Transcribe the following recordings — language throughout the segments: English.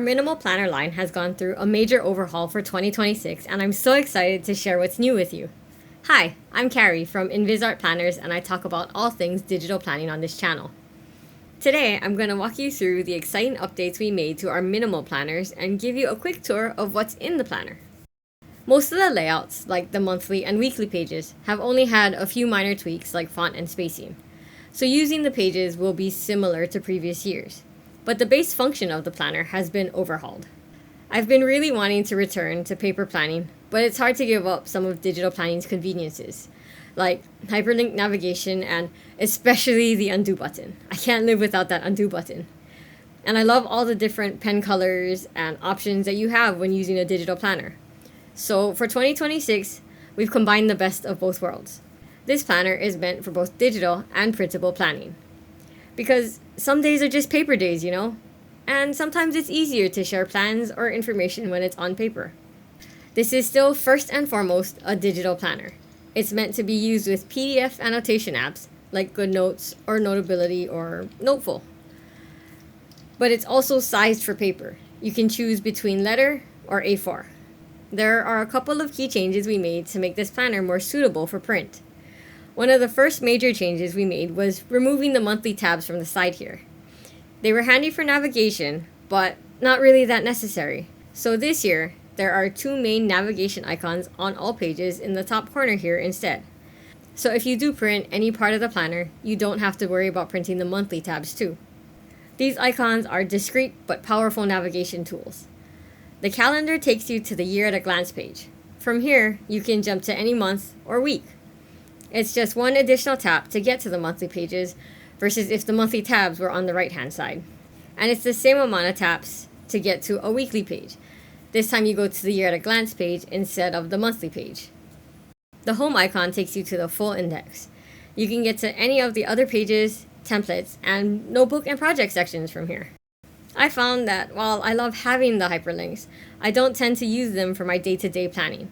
minimal planner line has gone through a major overhaul for 2026, and I'm so excited to share what's new with you. Hi, I'm Carrie from InvisArt Planners, and I talk about all things digital planning on this channel. Today, I'm going to walk you through the exciting updates we made to our minimal planners and give you a quick tour of what's in the planner. Most of the layouts, like the monthly and weekly pages, have only had a few minor tweaks like font and spacing, so using the pages will be similar to previous years. But the base function of the planner has been overhauled. I've been really wanting to return to paper planning, but it's hard to give up some of digital planning's conveniences, like hyperlink navigation and especially the undo button. I can't live without that undo button. And I love all the different pen colors and options that you have when using a digital planner. So for 2026, we've combined the best of both worlds. This planner is meant for both digital and printable planning. Because some days are just paper days, you know? And sometimes it's easier to share plans or information when it's on paper. This is still first and foremost a digital planner. It's meant to be used with PDF annotation apps like GoodNotes or Notability or Noteful. But it's also sized for paper. You can choose between letter or A4. There are a couple of key changes we made to make this planner more suitable for print. One of the first major changes we made was removing the monthly tabs from the side here. They were handy for navigation, but not really that necessary. So this year, there are two main navigation icons on all pages in the top corner here instead. So if you do print any part of the planner, you don't have to worry about printing the monthly tabs too. These icons are discrete but powerful navigation tools. The calendar takes you to the year at a glance page. From here, you can jump to any month or week. It's just one additional tap to get to the monthly pages versus if the monthly tabs were on the right-hand side. And it's the same amount of taps to get to a weekly page. This time you go to the year at a glance page instead of the monthly page. The home icon takes you to the full index. You can get to any of the other pages, templates, and notebook and project sections from here. I found that while I love having the hyperlinks, I don't tend to use them for my day-to-day planning.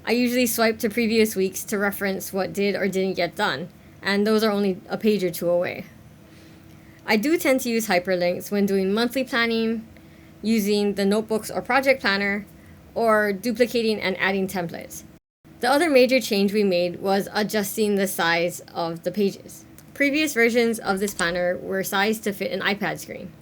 I usually swipe to previous weeks to reference what did or didn't get done, and those are only a page or two away. I do tend to use hyperlinks when doing monthly planning, using the notebooks or project planner, or duplicating and adding templates. The other major change we made was adjusting the size of the pages. Previous versions of this planner were sized to fit an iPad screen,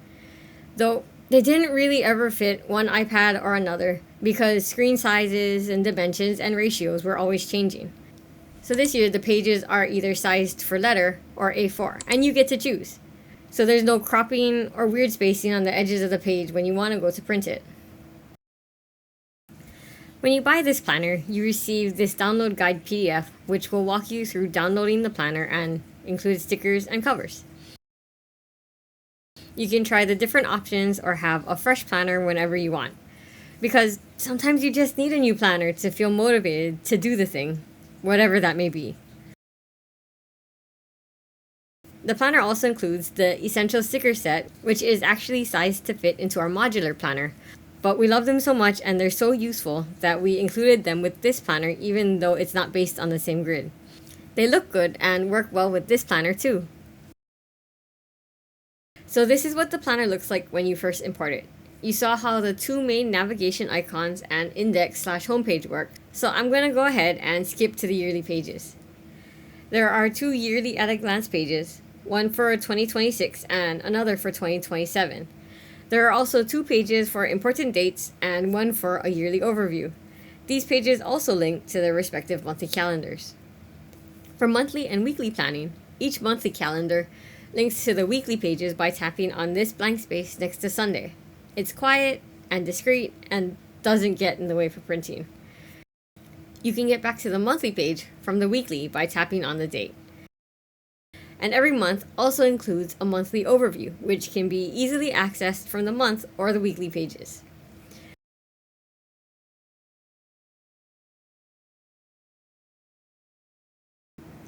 though they didn't really ever fit one iPad or another because screen sizes and dimensions and ratios were always changing. So this year the pages are either sized for letter or A4, and you get to choose. So there's no cropping or weird spacing on the edges of the page when you want to go to print it. When you buy this planner, you receive this download guide PDF, which will walk you through downloading the planner and include stickers and covers. You can try the different options or have a fresh planner whenever you want. Because sometimes you just need a new planner to feel motivated to do the thing, whatever that may be. The planner also includes the essential sticker set, which is actually sized to fit into our modular planner. But we love them so much and they're so useful that we included them with this planner even though it's not based on the same grid. They look good and work well with this planner too. So this is what the planner looks like when you first import it. You saw how the two main navigation icons and index/homepage work, so I'm going to go ahead and skip to the yearly pages. There are two yearly at a glance pages, one for 2026 and another for 2027. There are also two pages for important dates and one for a yearly overview. These pages also link to their respective monthly calendars. For monthly and weekly planning, each monthly calendar links to the weekly pages by tapping on this blank space next to Sunday. It's quiet and discreet and doesn't get in the way for printing. You can get back to the monthly page from the weekly by tapping on the date. And every month also includes a monthly overview, which can be easily accessed from the month or the weekly pages.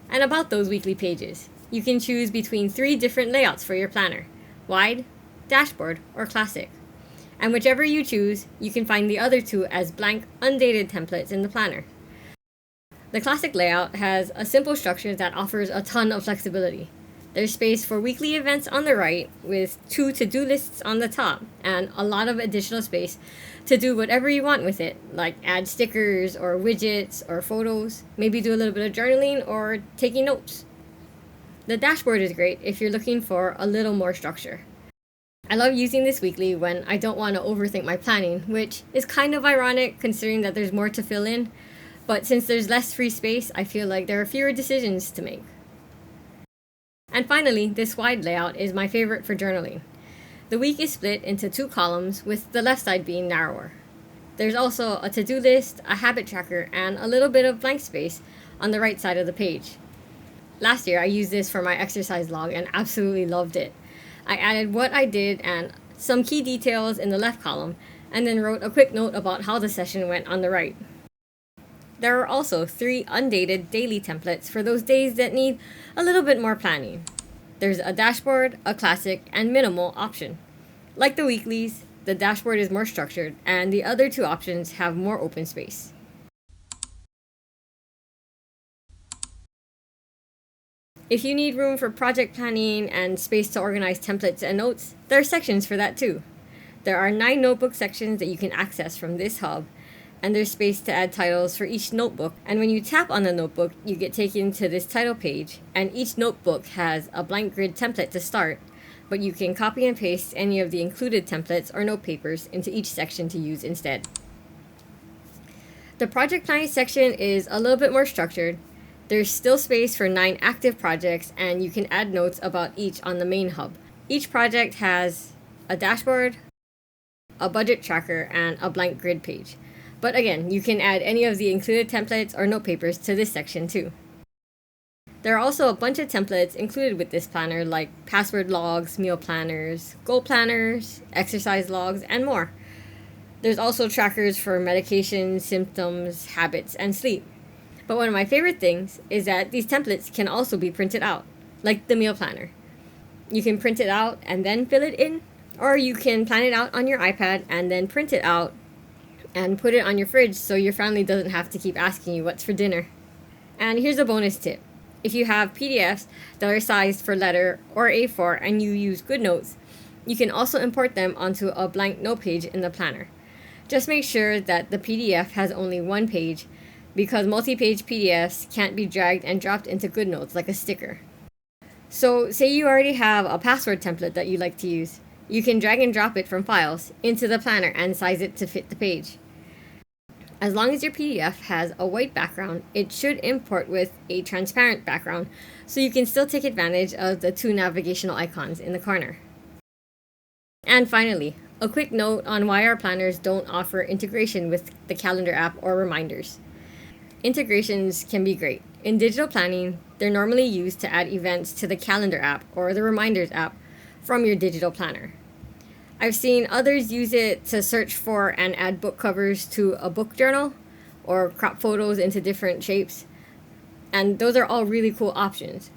And about those weekly pages, you can choose between 3 different layouts for your planner: wide, dashboard, or classic. And whichever you choose, you can find the other 2 as blank, undated templates in the planner. The classic layout has a simple structure that offers a ton of flexibility. There's space for weekly events on the right with 2 to-do lists on the top and a lot of additional space to do whatever you want with it, like add stickers or widgets or photos, maybe do a little bit of journaling or taking notes. The dashboard is great if you're looking for a little more structure. I love using this weekly when I don't want to overthink my planning, which is kind of ironic considering that there's more to fill in, but since there's less free space, I feel like there are fewer decisions to make. And finally, this wide layout is my favorite for journaling. The week is split into 2 columns, with the left side being narrower. There's also a to-do list, a habit tracker, and a little bit of blank space on the right side of the page. Last year, I used this for my exercise log and absolutely loved it. I added what I did and some key details in the left column, and then wrote a quick note about how the session went on the right. There are also 3 undated daily templates for those days that need a little bit more planning. There's a dashboard, a classic, and minimal option. Like the weeklies, the dashboard is more structured, and the other 2 options have more open space. If you need room for project planning and space to organize templates and notes, there are sections for that too. There are 9 notebook sections that you can access from this hub, and there's space to add titles for each notebook. And when you tap on the notebook, you get taken to this title page, and each notebook has a blank grid template to start, but you can copy and paste any of the included templates or note papers into each section to use instead. The project planning section is a little bit more structured. There's still space for 9 active projects, and you can add notes about each on the main hub. Each project has a dashboard, a budget tracker, and a blank grid page. But again, you can add any of the included templates or note papers to this section too. There are also a bunch of templates included with this planner, like password logs, meal planners, goal planners, exercise logs, and more. There's also trackers for medication, symptoms, habits, and sleep. But one of my favorite things is that these templates can also be printed out, like the meal planner. You can print it out and then fill it in, or you can plan it out on your iPad and then print it out and put it on your fridge so your family doesn't have to keep asking you what's for dinner. And here's a bonus tip. If you have PDFs that are sized for letter or A4 and you use GoodNotes, you can also import them onto a blank note page in the planner. Just make sure that the PDF has only 1 page, because multi-page PDFs can't be dragged and dropped into GoodNotes like a sticker. So say you already have a password template that you like to use. You can drag and drop it from files into the planner and size it to fit the page. As long as your PDF has a white background, it should import with a transparent background, so you can still take advantage of the 2 navigational icons in the corner. And finally, a quick note on why our planners don't offer integration with the calendar app or reminders. Integrations can be great. In digital planning, they're normally used to add events to the calendar app or the reminders app from your digital planner. I've seen others use it to search for and add book covers to a book journal or crop photos into different shapes. And those are all really cool options.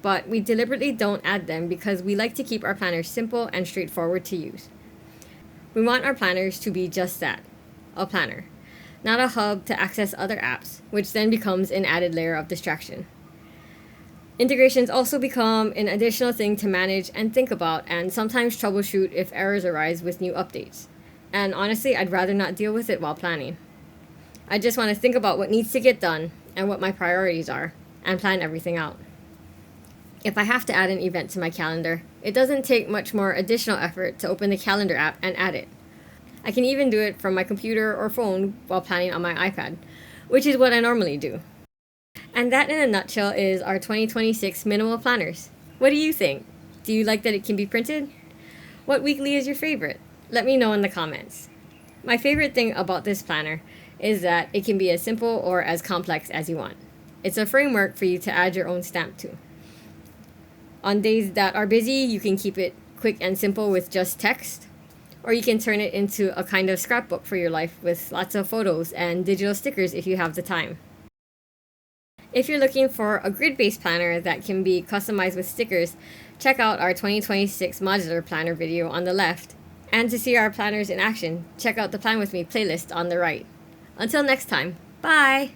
But we deliberately don't add them because we like to keep our planners simple and straightforward to use. We want our planners to be just that, a planner, not a hub to access other apps, which then becomes an added layer of distraction. Integrations also become an additional thing to manage and think about, and sometimes troubleshoot if errors arise with new updates. And honestly, I'd rather not deal with it while planning. I just want to think about what needs to get done and what my priorities are, and plan everything out. If I have to add an event to my calendar, it doesn't take much more additional effort to open the calendar app and add it. I can even do it from my computer or phone while planning on my iPad, which is what I normally do. And that in a nutshell is our 2026 minimal planners. What do you think? Do you like that it can be printed? What weekly is your favorite? Let me know in the comments. My favorite thing about this planner is that it can be as simple or as complex as you want. It's a framework for you to add your own stamp to. On days that are busy, you can keep it quick and simple with just text, or you can turn it into a kind of scrapbook for your life with lots of photos and digital stickers if you have the time. If you're looking for a grid-based planner that can be customized with stickers, check out our 2026 modular planner video on the left. And to see our planners in action, check out the Plan With Me playlist on the right. Until next time, bye!